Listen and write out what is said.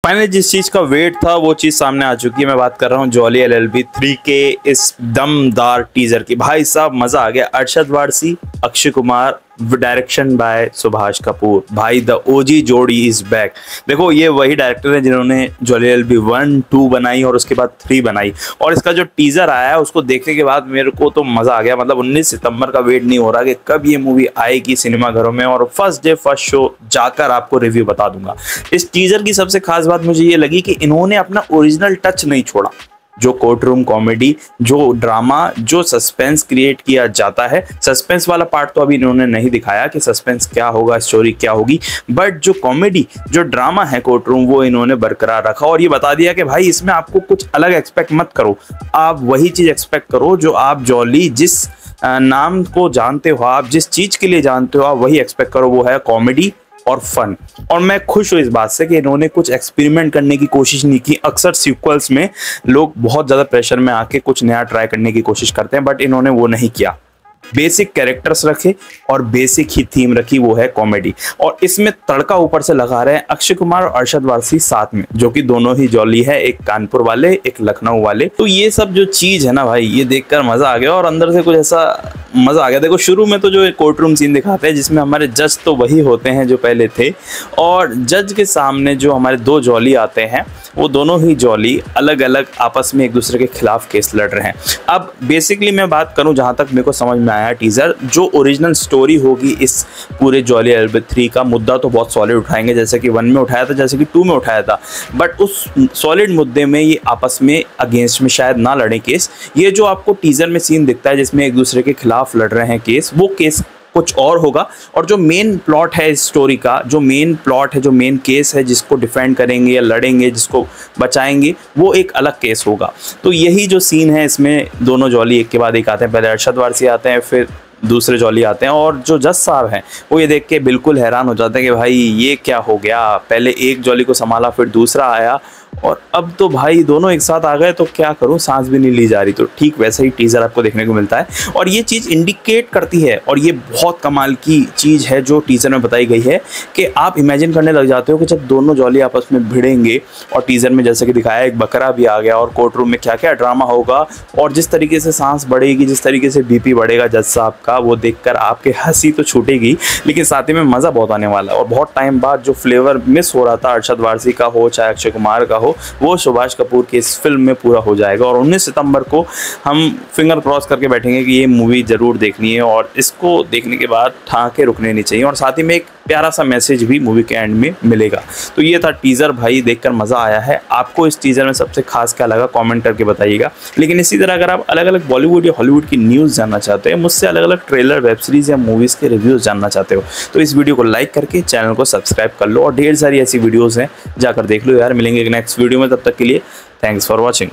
Finally जिस चीज का वेट था वो चीज सामने आ चुकी है। मैं बात कर रहा हूँ जॉली एलएलबी 3 के इस दमदार टीजर की। भाई साहब मजा आ गया। Arshad Warsi, Akshay Kumar, direction by Subhash Kapoor. भाई द ओजी जोड़ी इज बैक। देखो ये वही डायरेक्टर है जिन्होंने जॉली एलएलबी 1, 2 बनाई और उसके बाद 3 बनाई। और इसका जो टीजर आया है उसको देखने के बाद मेरे को तो मजा आ गया। मतलब 19 सितंबर का वेट नहीं हो रहा कि कब ये मूवी आएगी सिनेमाघरों में, और फर्स्ट डे फर्स्ट शो जाकर आपको रिव्यू बता दूंगा। इस टीजर की सबसे खास बात मुझे ये लगी कि इन्होंने अपना ओरिजिनल टच नहीं छोड़ा। जो कोर्ट रूम कॉमेडी, जो ड्रामा, जो सस्पेंस क्रिएट किया जाता है, सस्पेंस वाला पार्ट तो अभी इन्होंने नहीं दिखाया कि सस्पेंस क्या होगा, स्टोरी क्या होगी, बट जो कॉमेडी, जो ड्रामा है कोर्ट रूम, वो इन्होंने बरकरार रखा और ये बता दिया कि भाई इसमें आपको कुछ अलग एक्सपेक्ट मत करो, आप वही चीज एक्सपेक्ट करो जो आप जॉली जिस नाम को जानते हो, आप जिस चीज के लिए जानते हो, आप वही एक्सपेक्ट करो। वो है कॉमेडी और फन। और मैं खुश हूँ इस बात से कि इन्होंने कुछ एक्सपेरिमेंट करने की कोशिश नहीं की। अक्सर सीक्वल्स में लोग बहुत ज़्यादा प्रेशर में आके कुछ नया ट्राई करने की कोशिश करते हैं, बट इन्होंने वो नहीं किया। बेसिक कैरेक्टर्स रखे और बेसिक ही थीम रखी, वो है कॉमेडी। और इसमें तड़का ऊपर से लगा रहे हैं अक्षय कुमार और अरशद वारसी साथ में, जो कि दोनों ही जॉली है, एक कानपुर वाले, एक लखनऊ वाले। तो ये सब जो चीज है ना भाई, ये देखकर मजा आ गया और अंदर से कुछ ऐसा मजा आ गया। देखो शुरू में तो जो कोर्ट रूम सीन दिखाते हैं जिसमें हमारे जज तो वही होते हैं जो पहले थे, और जज के सामने जो हमारे 2 जॉली आते हैं, वो दोनों ही जॉली अलग अलग आपस में एक दूसरे के खिलाफ केस लड़ रहे हैं। अब बेसिकली मैं बात करूं, जहां तक मेरे को समझ में आया टीजर, जो ओरिजिनल स्टोरी होगी इस पूरे जॉली एलएलबी 3 का, मुद्दा तो बहुत सॉलिड उठाएंगे, जैसे कि 1 में उठाया था, जैसे कि 2 में उठाया था, बट उस सॉलिड मुद्दे में ये आपस में अगेंस्ट में शायद ना लड़े केस। ये जो आपको टीजर में सीन दिखता है जिसमें एक दूसरे के खिलाफ लड़ रहे हैं केस, वो केस कुछ और होगा। और जो मेन प्लॉट है इस स्टोरी का, जो मेन प्लॉट है, जो मेन केस है, जिसको डिफेंड करेंगे या लड़ेंगे, जिसको बचाएंगे, वो एक अलग केस होगा। तो यही जो सीन है इसमें दोनों जॉली एक के बाद एक आते हैं। पहले अरशद वारसी आते हैं, फिर दूसरे जॉली आते हैं, और जो जज साहब हैं वो ये देख के बिल्कुल हैरान हो जाते हैं कि भाई ये क्या हो गया। पहले एक जॉली को संभाला, फिर दूसरा आया, और अब तो भाई दोनों एक साथ आ गए, तो क्या करूं, सांस भी नहीं ली जा रही। तो ठीक वैसा ही टीजर आपको देखने को मिलता है और ये चीज़ इंडिकेट करती है, और ये बहुत कमाल की चीज़ है जो टीजर में बताई गई है, कि आप इमेजिन करने लग जाते हो कि जब दोनों जॉली आपस में भिड़ेंगे, और टीजर में जैसे कि दिखाया एक बकरा भी आ गया, और कोर्ट रूम में क्या क्या ड्रामा होगा, और जिस तरीके से सांस बढ़ेगी, जिस तरीके से बीपी बढ़ेगा जज साहब का, वो देखकर आपके हंसी तो छूटेगी, लेकिन साथ ही में मज़ा बहुत आने वाला है। और बहुत टाइम बाद जो फ्लेवर मिस हो रहा था अरशद वारसी का हो चाहे अक्षय कुमार का हो, वो सुभाष कपूर की इस फिल्म में पूरा हो जाएगा। और 19 सितंबर को हम फिंगर क्रॉस करके बैठेंगे कि ये मूवी ज़रूर देखनी है, और इसको देखने के बाद ठाके रुकने नहीं चाहिए, और साथ ही में एक प्यारा सा मैसेज भी मूवी के एंड में मिलेगा। तो ये था टीज़र भाई, देखकर मज़ा आया है। आपको इस टीज़र में सबसे खास क्या लगा कमेंट करके बताइएगा। लेकिन इसी तरह अगर आप अलग अलग बॉलीवुड या हॉलीवुड की न्यूज़ जानना चाहते हैं, मुझसे अलग अलग ट्रेलर, वेब सीरीज़ या मूवीज़ के रिव्यूज़ जानना चाहते हो, तो इस वीडियो को लाइक करके चैनल को सब्सक्राइब कर लो, और ढेर सारी ऐसी वीडियोज़ हैं जाकर देख लो यार। मिलेंगे एक नेक्स्ट वीडियो में, तब तक के लिए थैंक्स फॉर वॉचिंग।